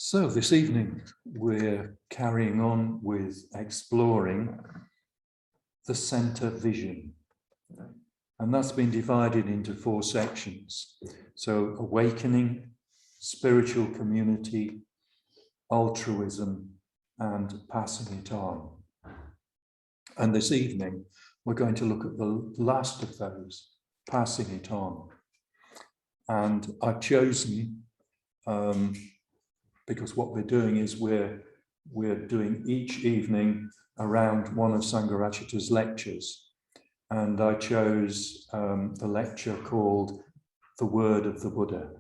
So this evening we're carrying on with exploring the center vision, and that's been divided into 4 sections. So awakening, spiritual community, altruism, and passing it on. And this evening we're going to look at the last of those, passing it on. And I've chosen because what we're doing is we're doing each evening around one of Sangharakshita's lectures. And I chose the lecture called The Word of the Buddha.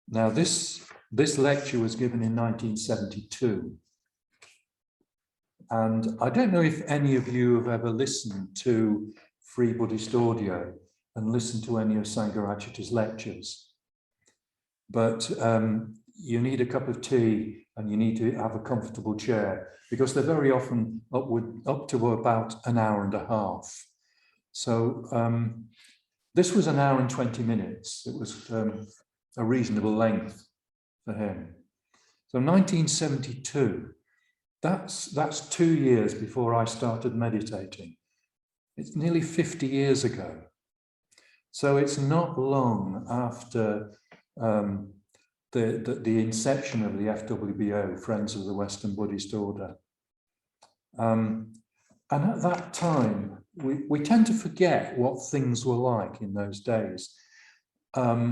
Now this lecture was given in 1972. And I don't know if any of you have ever listened to Free Buddhist Audio and listened to any of Sangharakshita's lectures. But you need a cup of tea and you need to have a comfortable chair because they're very often up to about an hour and a half. So this was an hour and 20 minutes. It was a reasonable length for him. So 1972, that's 2 years before I started meditating. It's nearly 50 years ago. So it's not long after the inception of the FWBO, Friends of the Western Buddhist Order. And at that time, we tend to forget what things were like in those days. I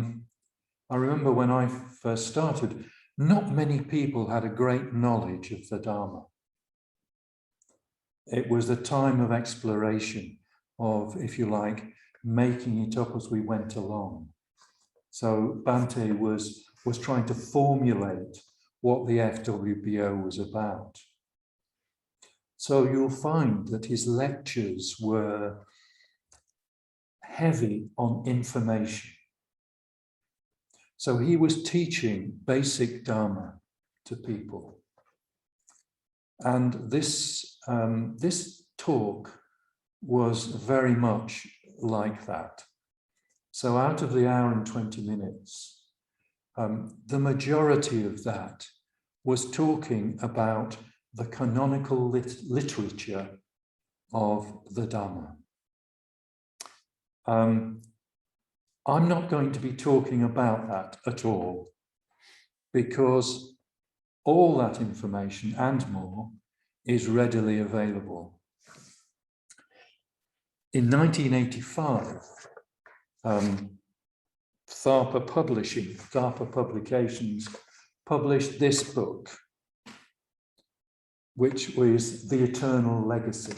remember when I first started, not many people had a great knowledge of the Dharma. It was a time of exploration, of, if you like, making it up as we went along. So Bhante was trying to formulate what the FWBO was about. So you'll find that his lectures were heavy on information. So he was teaching basic Dharma to people. And this talk was very much like that. So out of the hour and 20 minutes, the majority of that was talking about the canonical literature of the Dhamma. I'm not going to be talking about that at all, because all that information and more is readily available. In 1985, Tharpa Publications published this book, which was The Eternal Legacy.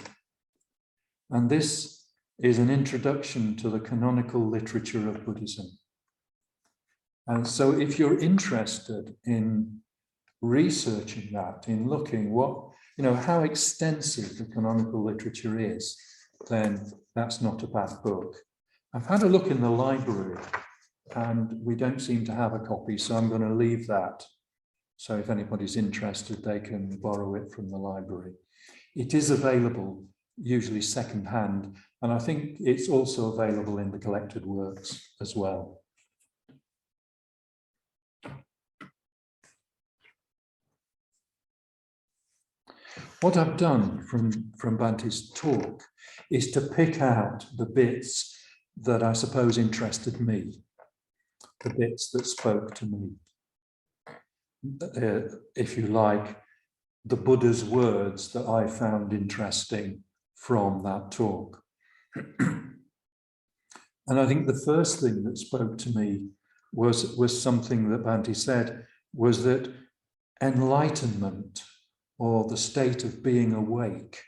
And this is an introduction to the canonical literature of Buddhism. And so if you're interested in researching that, in looking how extensive the canonical literature is, then that's not a bad book. I've had a look in the library and we don't seem to have a copy, so I'm going to leave that. So if anybody's interested, they can borrow it from the library. It is available, usually second-hand, and I think it's also available in the collected works as well. What I've done from Bhante's talk is to pick out the bits that I suppose interested me, the bits that spoke to me. If you like, the Buddha's words that I found interesting from that talk. And I think the first thing that spoke to me was something that Bhante said, was that enlightenment, or the state of being awake,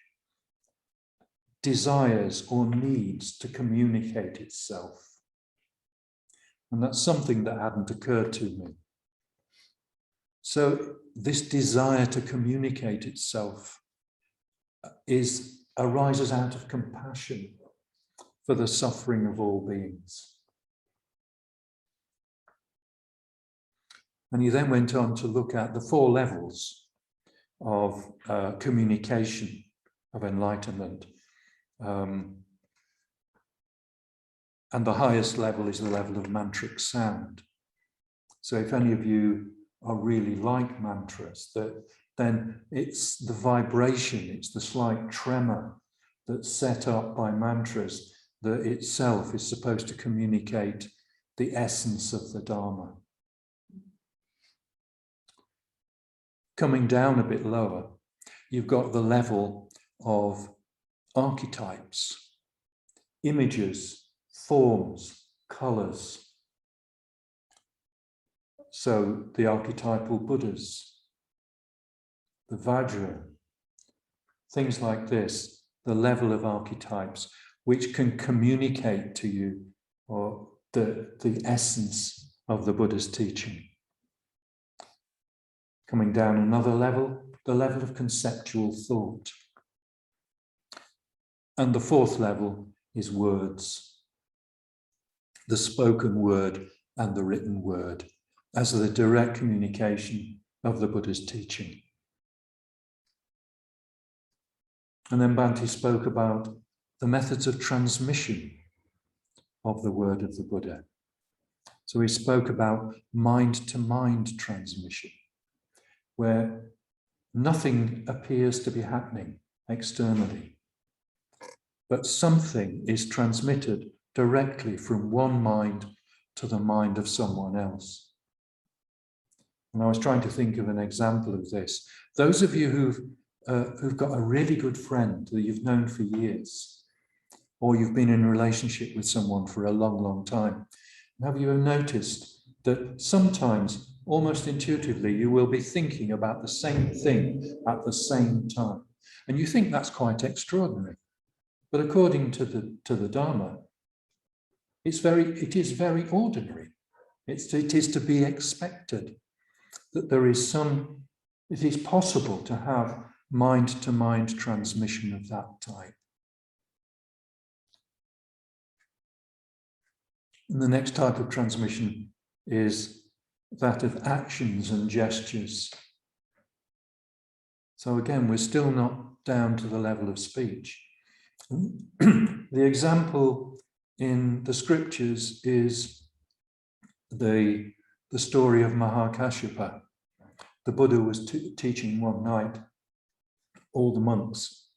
desires or needs to communicate itself. And that's something that hadn't occurred to me. So this desire to communicate itself arises out of compassion for the suffering of all beings. And he then went on to look at the 4 levels of communication, of enlightenment. And the highest level is the level of mantric sound. So if any of you are really like mantras, then it's the vibration, it's the slight tremor that's set up by mantras that itself is supposed to communicate the essence of the Dharma. Coming down a bit lower, you've got the level of archetypes, images, forms, colors. So the archetypal Buddhas, the Vajra, things like this, the level of archetypes which can communicate to you or the essence of the Buddha's teaching. Coming down another level, the level of conceptual thought. And the fourth level is words, the spoken word and the written word, as the direct communication of the Buddha's teaching. And then Bhante spoke about the methods of transmission of the word of the Buddha. So he spoke about mind-to-mind transmission, where nothing appears to be happening externally, but something is transmitted directly from one mind to the mind of someone else. And I was trying to think of an example of this. Those of you who've got a really good friend that you've known for years, or you've been in a relationship with someone for a long, long time, have you noticed that sometimes, almost intuitively, you will be thinking about the same thing at the same time? And you think that's quite extraordinary. But according to the Dharma, it is very ordinary. It is to be expected that it is possible to have mind-to-mind transmission of that type. And the next type of transmission is that of actions and gestures. So again, we're still not down to the level of speech. The example in the scriptures is the story of Mahakashyapa. The Buddha was teaching one night. All the monks,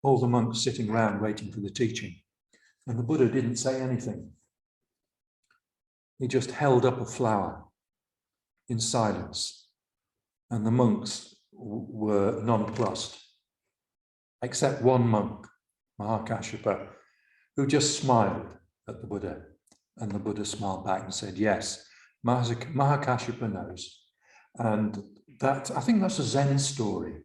all the monks sitting around waiting for the teaching. And the Buddha didn't say anything. He just held up a flower in silence. And the monks were nonplussed, except one monk, Mahakashyapa, who just smiled at the Buddha. And the Buddha smiled back and said, yes, Mahakashyapa knows. And that, I think that's a Zen story.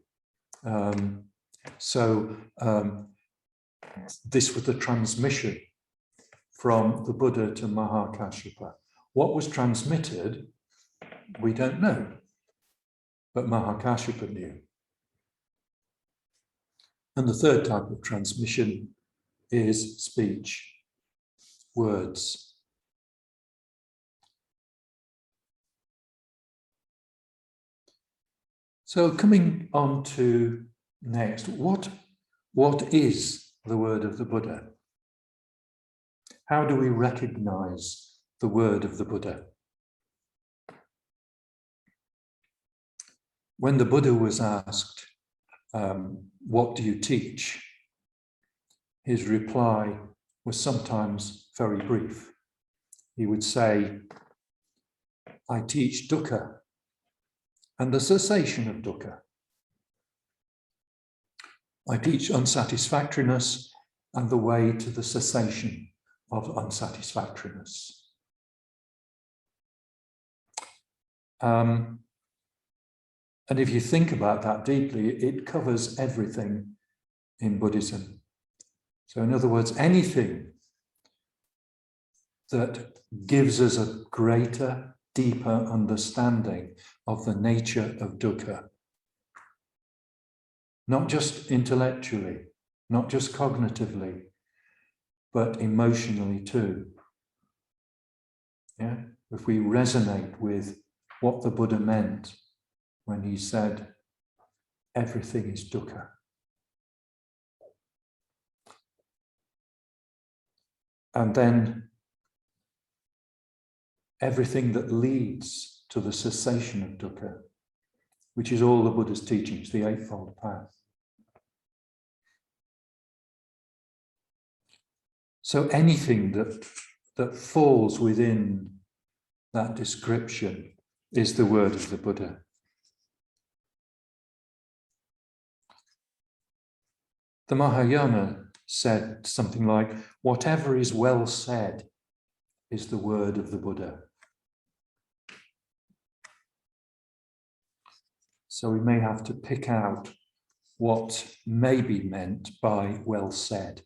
This was the transmission from the Buddha to Mahakashyapa. What was transmitted, we don't know, but Mahakashyapa knew. And the third type of transmission is speech, words. So coming on to next, what is the word of the Buddha? How do we recognize the word of the Buddha? When the Buddha was asked, what do you teach? His reply was sometimes very brief. He would say, I teach dukkha and the cessation of dukkha. I teach unsatisfactoriness and the way to the cessation of unsatisfactoriness. And if you think about that deeply, it covers everything in Buddhism. So in other words, anything that gives us a greater, deeper understanding of the nature of dukkha. Not just intellectually, not just cognitively, but emotionally too. Yeah? If we resonate with what the Buddha meant when he said, everything is dukkha. And then everything that leads to the cessation of dukkha, which is all the Buddha's teachings, the Eightfold Path. So anything that falls within that description is the word of the Buddha. The Mahayana said something like, whatever is well said is the word of the Buddha. So we may have to pick out what may be meant by well said.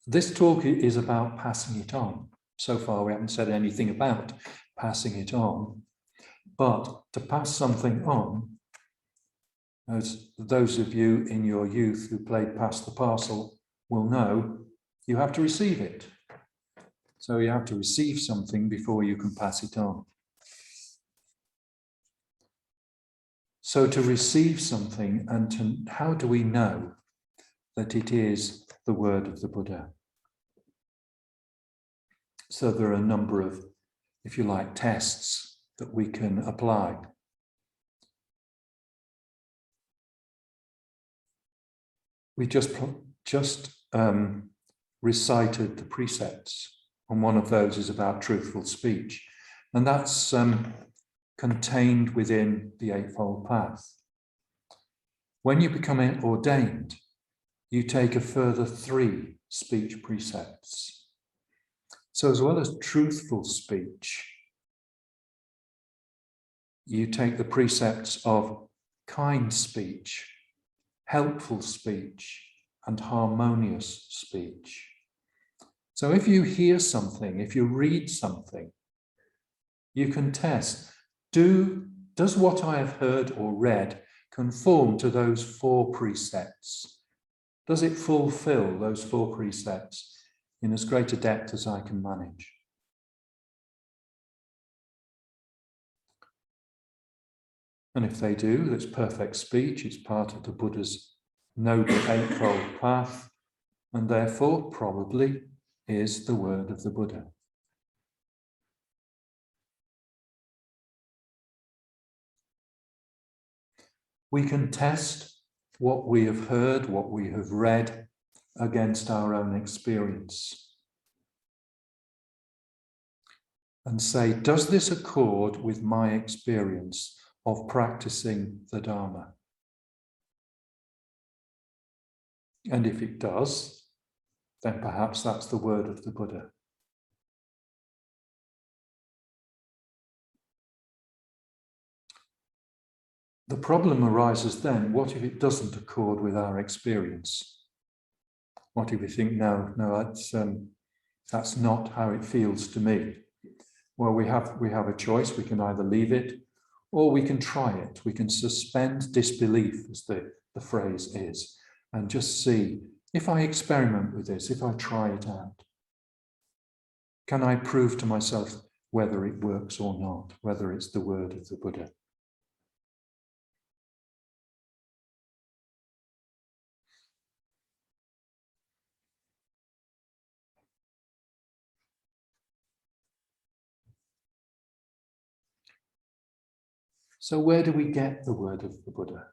This talk is about passing it on. So far, we haven't said anything about passing it on, but to pass something on, as those of you in your youth who played Pass the Parcel will know, you have to receive it. So you have to receive something before you can pass it on. So to receive something, and how do we know that it is the word of the Buddha? So there are a number of, if you like, tests that we can apply. We just recited the precepts, and one of those is about truthful speech, and that's contained within the Eightfold Path. When you become ordained, you take a further 3 speech precepts. So as well as truthful speech, you take the precepts of kind speech, helpful speech, and harmonious speech. So if you hear something, if you read something, you can test, does what I have heard or read conform to those 4 precepts? Does it fulfill those 4 precepts in as great a depth as I can manage? And if they do, that's perfect speech. It's part of the Buddha's noble Eightfold Path, and therefore probably is the word of the Buddha. We can test what we have heard, what we have read, against our own experience. And say, does this accord with my experience of practicing the Dharma? And if it does, then perhaps that's the word of the Buddha. The problem arises then, what if it doesn't accord with our experience? What if we think, no, that's not how it feels to me? Well, we have a choice. We can either leave it, or we can try it. We can suspend disbelief, as the phrase is, and just see, if I experiment with this, if I try it out, can I prove to myself whether it works or not, whether it's the word of the Buddha? So where do we get the word of the Buddha?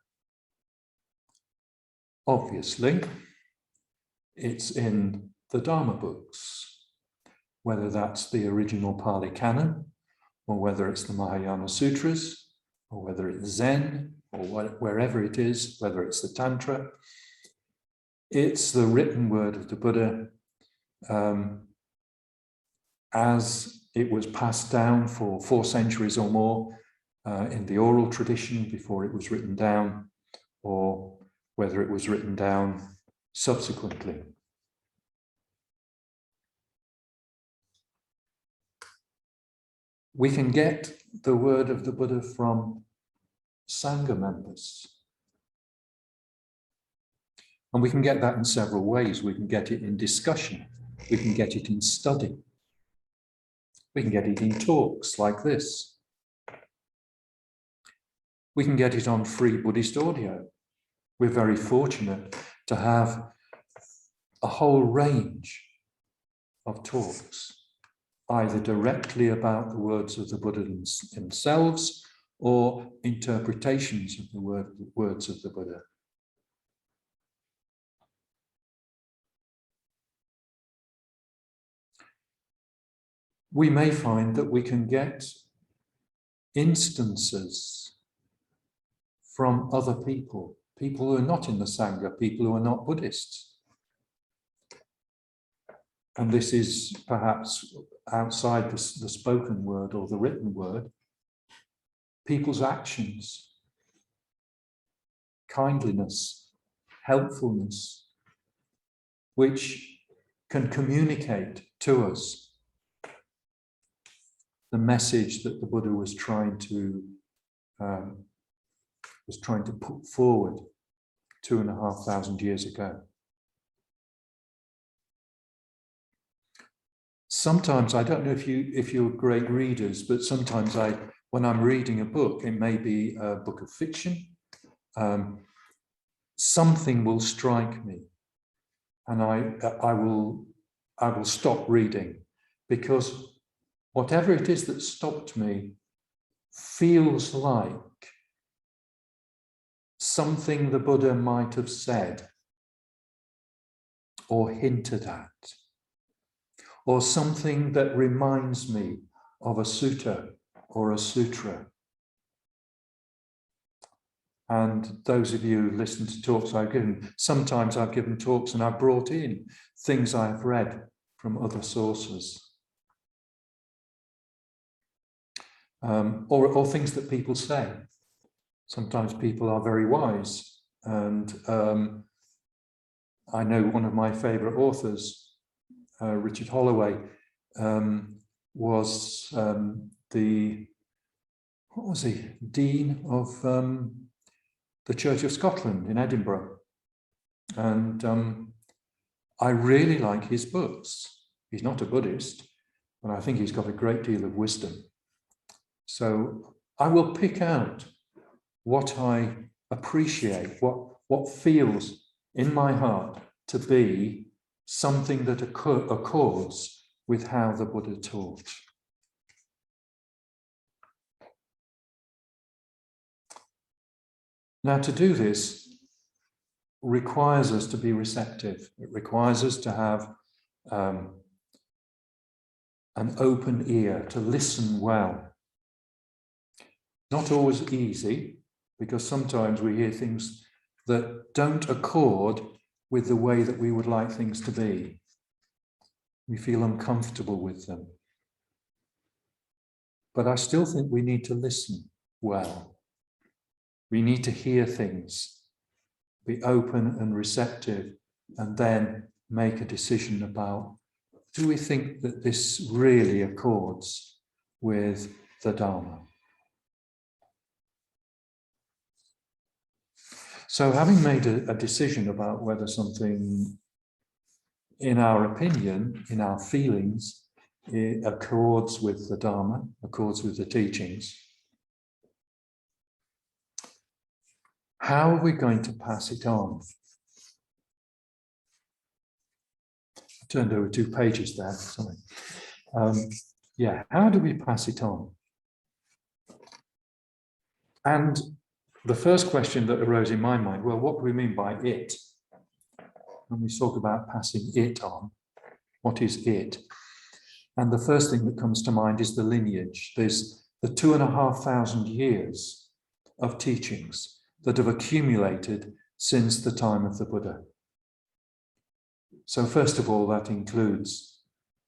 Obviously, it's in the Dharma books, whether that's the original Pali Canon, or whether it's the Mahayana Sutras, or whether it's Zen, or wherever it is, whether it's the Tantra. It's the written word of the Buddha as it was passed down for 4 centuries or more in the oral tradition before it was written down, or whether it was written down subsequently. We can get the word of the Buddha from Sangha members. And we can get that in several ways. We can get it in discussion. We can get it in study. We can get it in talks like this. we can get it on free Buddhist audio. We're very fortunate to have a whole range of talks, either directly about the words of the Buddha themselves or interpretations of the words of the Buddha. We may find that we can get instances from other people, people who are not in the Sangha, people who are not Buddhists. And this is perhaps outside the spoken word or the written word, people's actions, kindliness, helpfulness, which can communicate to us the message that the Buddha was trying to put forward 2,500 years ago. Sometimes, I don't know if you're great readers, but sometimes when I'm reading a book, it may be a book of fiction, something will strike me, and I will stop reading, because whatever it is that stopped me feels like something the Buddha might have said or hinted at, or something that reminds me of a sutta or a sutra. And those of you who listen to talks I've given, sometimes I've given talks and I've brought in things I've read from other sources. Or things that people say. Sometimes people are very wise. And I know one of my favorite authors, Richard Holloway, was Dean of the Church of Scotland in Edinburgh. And I really like his books. He's not a Buddhist, but I think he's got a great deal of wisdom. So I will pick out what I appreciate, what feels in my heart to be something that accords with how the Buddha taught. Now, to do this requires us to be receptive. It requires us to have an open ear, to listen well. Not always easy, because sometimes we hear things that don't accord with the way that we would like things to be. We feel uncomfortable with them. But I still think we need to listen well. We need to hear things, be open and receptive, and then make a decision about, do we think that this really accords with the Dharma? So having made a decision about whether something, in our opinion, in our feelings, it accords with the Dharma, accords with the teachings, how are we going to pass it on? I turned over 2 pages there, sorry. How do we pass it on? And the first question that arose in my mind, well, what do we mean by it? When we talk about passing it on, what is it? And the first thing that comes to mind is the lineage. There's the 2,500 years of teachings that have accumulated since the time of the Buddha. So first of all, that includes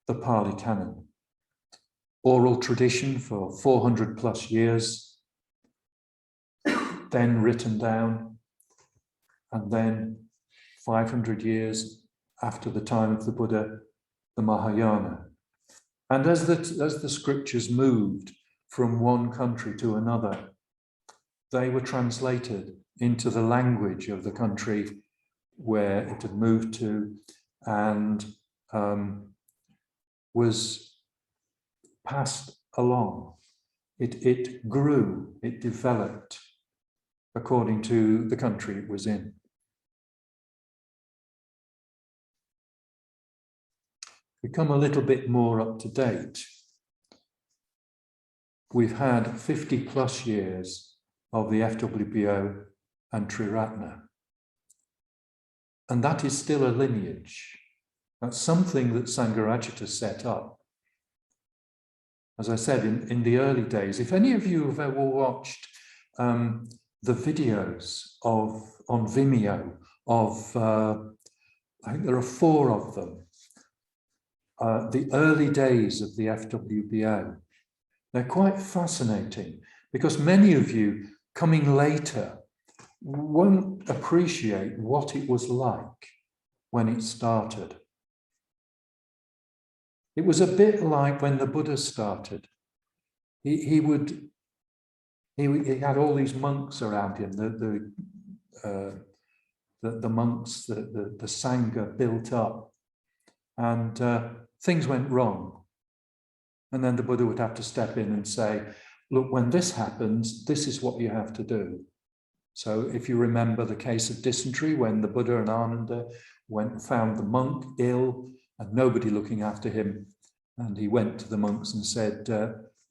the Pali Canon, oral tradition for 400 plus years, then written down, and then 500 years after the time of the Buddha, the Mahayana. And as the scriptures moved from one country to another, they were translated into the language of the country where it had moved to, and was passed along. It grew, it developed, according to the country it was in. Become a little bit more up to date. We've had 50 plus years of the FWBO and Jayaratna. And that is still a lineage. That's something that Sangharakshita set up. As I said, in the early days, if any of you have ever watched the videos on Vimeo of, I think there are 4 of them, the early days of the FWBO, they're quite fascinating because many of you coming later won't appreciate what it was like when it started. It was a bit like when the Buddha started. He had all these monks around him, the monks, the Sangha built up, and things went wrong. And then the Buddha would have to step in and say, look, when this happens, this is what you have to do. So if you remember the case of dysentery, when the Buddha and Ananda went and found the monk ill and nobody looking after him, and he went to the monks and said,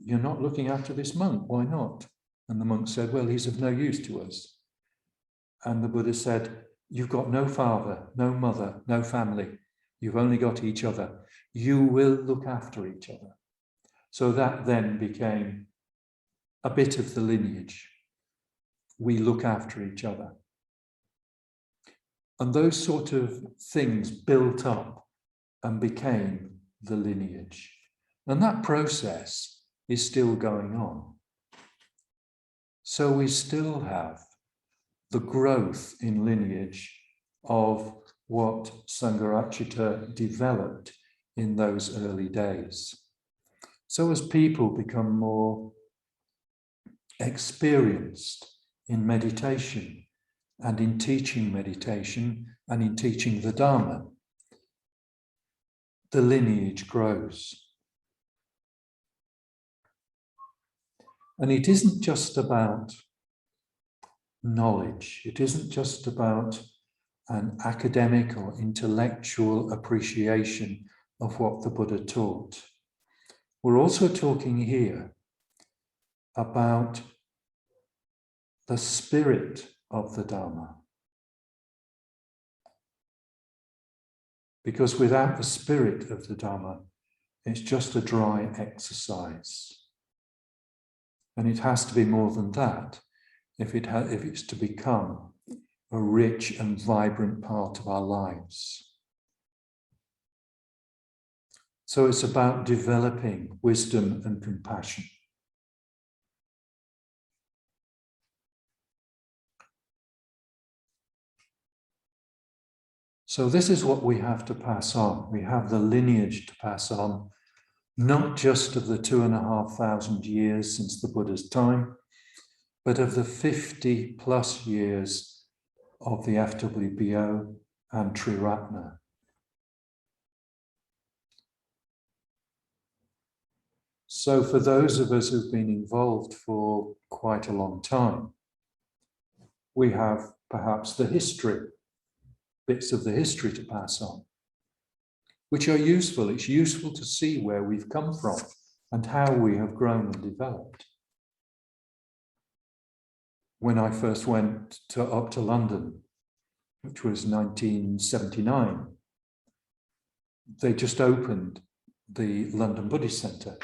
you're not looking after this monk, why not? And the monk said, well, he's of no use to us. And the Buddha said, you've got no father, no mother, no family. You've only got each other. You will look after each other. So that then became a bit of the lineage. We look after each other. And those sort of things built up and became the lineage. And that process is still going on. So we still have the growth in lineage of what Sangharakshita developed in those early days. So as people become more experienced in meditation and in teaching meditation and in teaching the Dharma, the lineage grows. And it isn't just about knowledge. It isn't just about an academic or intellectual appreciation of what the Buddha taught. We're also talking here about the spirit of the Dharma. Because without the spirit of the Dharma, it's just a dry exercise. And it has to be more than that if it's to become a rich and vibrant part of our lives. So it's about developing wisdom and compassion. So this is what we have to pass on. We have the lineage to pass on, not just of the 2,500 years since the Buddha's time, but of the 50 plus years of the FWBO and Jayaratna. So for those of us who've been involved for quite a long time, we have perhaps the history, bits of the history to pass on, which are useful. It's useful to see where we've come from and how we have grown and developed. When I first went up to London, which was 1979, they just opened the London Buddhist Centre,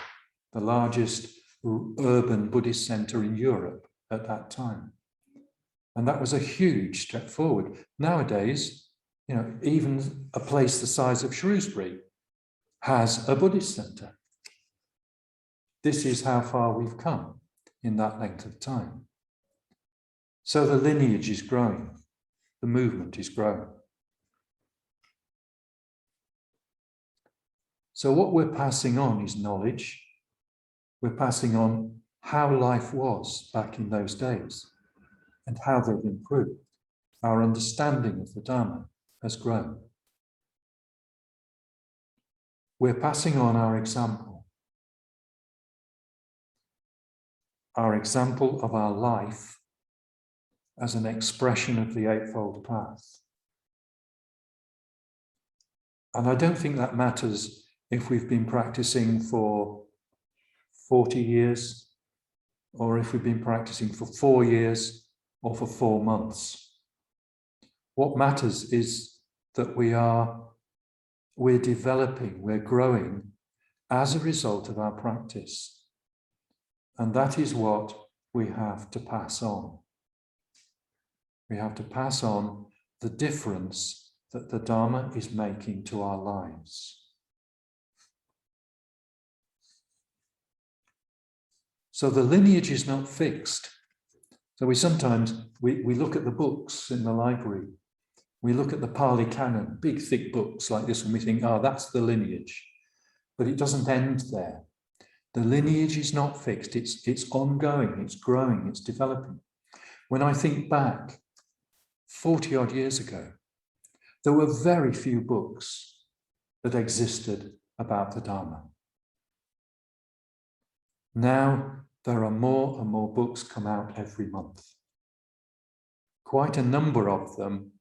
the largest urban Buddhist centre in Europe at that time. And that was a huge step forward. Nowadays, even a place the size of Shrewsbury has a Buddhist centre. This is how far we've come in that length of time. So the lineage is growing, the movement is growing. So what we're passing on is knowledge. We're passing on how life was back in those days and how they've improved. Our understanding of the Dharma has grown. We're passing on our example of our life as an expression of the Eightfold Path. And I don't think that matters if we've been practicing for 40 years, or if we've been practicing for 4 years, or for 4 months. What matters is that we're developing, we're growing as a result of our practice. And that is what we have to pass on. We have to pass on the difference that the Dharma is making to our lives. So the lineage is not fixed. So we sometimes look at the books in the library. We look at the Pali Canon, big thick books like this, and we think, oh, that's the lineage. But it doesn't end there. The lineage is not fixed. It's ongoing, it's growing, it's developing. When I think back 40 odd years ago, there were very few books that existed about the Dharma. Now there are more and more books come out every month. Quite a number of them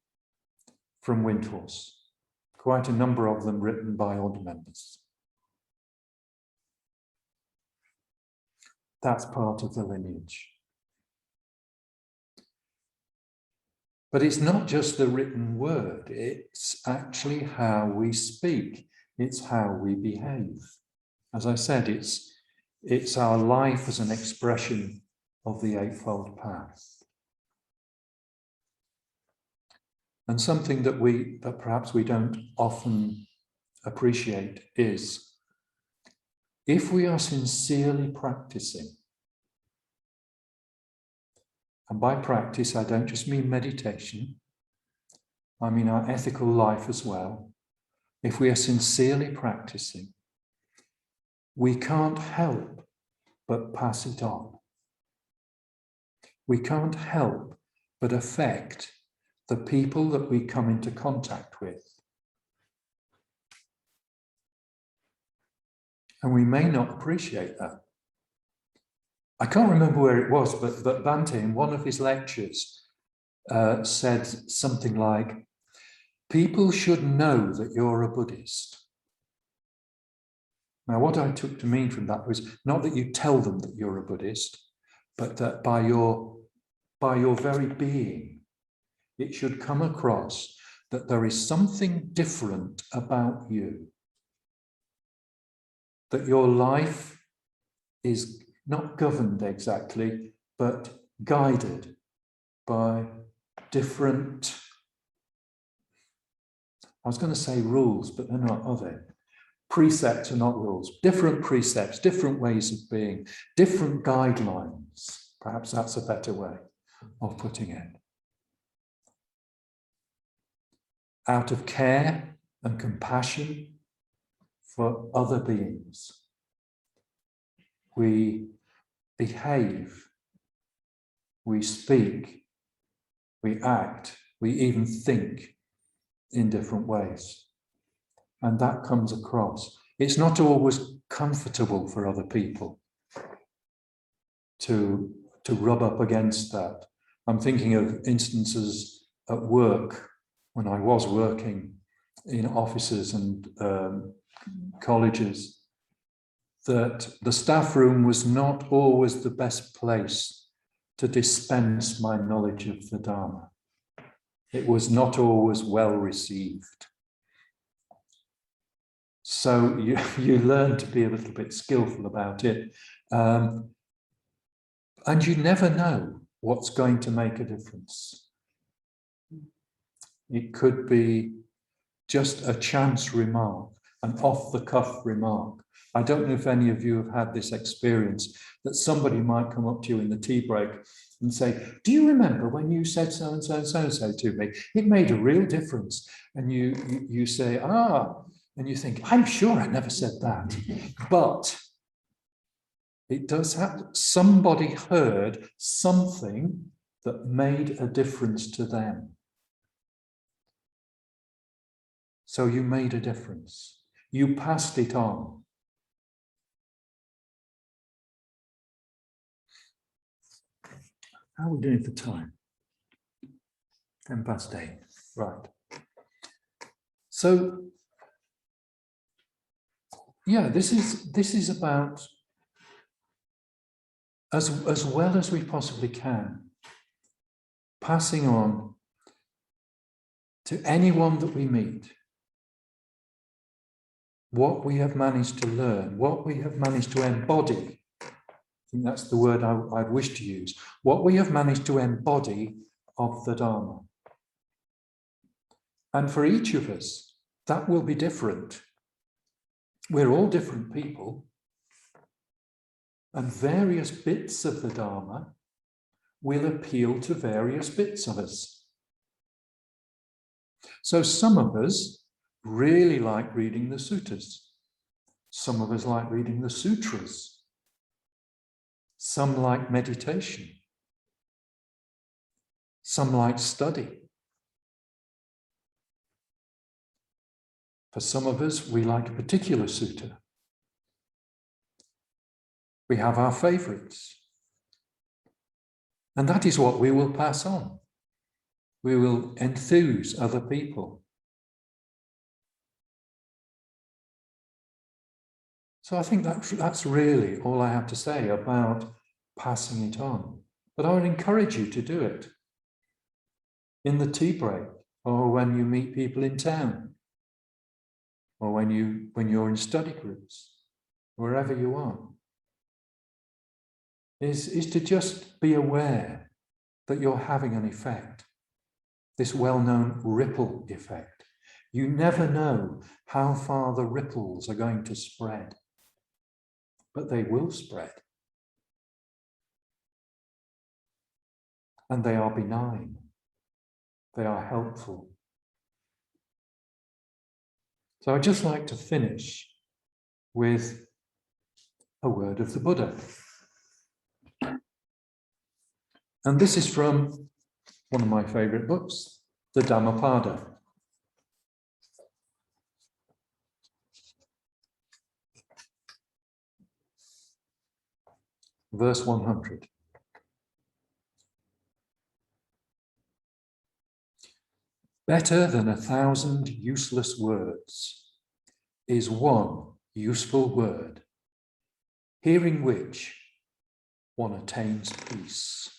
from Windhorse, quite a number of them written by odd members. That's part of the lineage. But it's not just the written word, it's actually how we speak, it's how we behave. As I said, it's our life as an expression of the Eightfold Path. And something that perhaps we don't often appreciate is, if we are sincerely practicing, and by practice, I don't just mean meditation, I mean our ethical life as well. If we are sincerely practicing, we can't help but pass it on. We can't help but affect the people that we come into contact with. And we may not appreciate that. I can't remember where it was, but Bhante, in one of his lectures, said something like, people should know that you're a Buddhist. Now, what I took to mean from that was not that you tell them that you're a Buddhist, but that by your very being, it should come across that there is something different about you. That your life is not governed exactly, but guided by different, I was going to say rules, but they're not, are they? Precepts are not rules. Different precepts, different ways of being, different guidelines. Perhaps that's a better way of putting it. Out of care and compassion for other beings, we behave, we speak, we act, we even think in different ways. And that comes across. It's not always comfortable for other people to rub up against that. I'm thinking of instances at work when I was working in offices and colleges, that the staff room was not always the best place to dispense my knowledge of the Dharma. It was not always well received. So you learn to be a little bit skillful about it. And you never know what's going to make a difference. It could be just a chance remark, an off-the-cuff remark. I don't know if any of you have had this experience, that somebody might come up to you in the tea break and say, do you remember when you said so-and-so and so-and-so to me? It made a real difference. And you say, and you think, I'm sure I never said that. But it does happen. Somebody heard something that made a difference to them. So you made a difference. You passed it on. How are we doing for time? 10:10, right. So, yeah, this is about, as well as we possibly can, passing on to anyone that we meet what we have managed to learn, what we have managed to embody. I think that's the word I'd wish to use. What we have managed to embody of the Dharma. And for each of us, that will be different. We're all different people, and various bits of the Dharma will appeal to various bits of us. So some of us really like reading the suttas. Some of us like reading the sutras. Some like meditation. Some like study. For some of us, we like a particular sutta. We have our favorites. And that is what we will pass on. We will enthuse other people. So I think that's really all I have to say about passing it on. But I would encourage you to do it in the tea break, or when you meet people in town, or when you're in study groups, wherever you are, is to just be aware that you're having an effect, this well-known ripple effect. You never know how far the ripples are going to spread, but they will spread. And they are benign. They are helpful. So I'd just like to finish with a word of the Buddha. And this is from one of my favorite books, the Dhammapada. Verse 100. Better than 1,000 useless words is one useful word, hearing which one attains peace.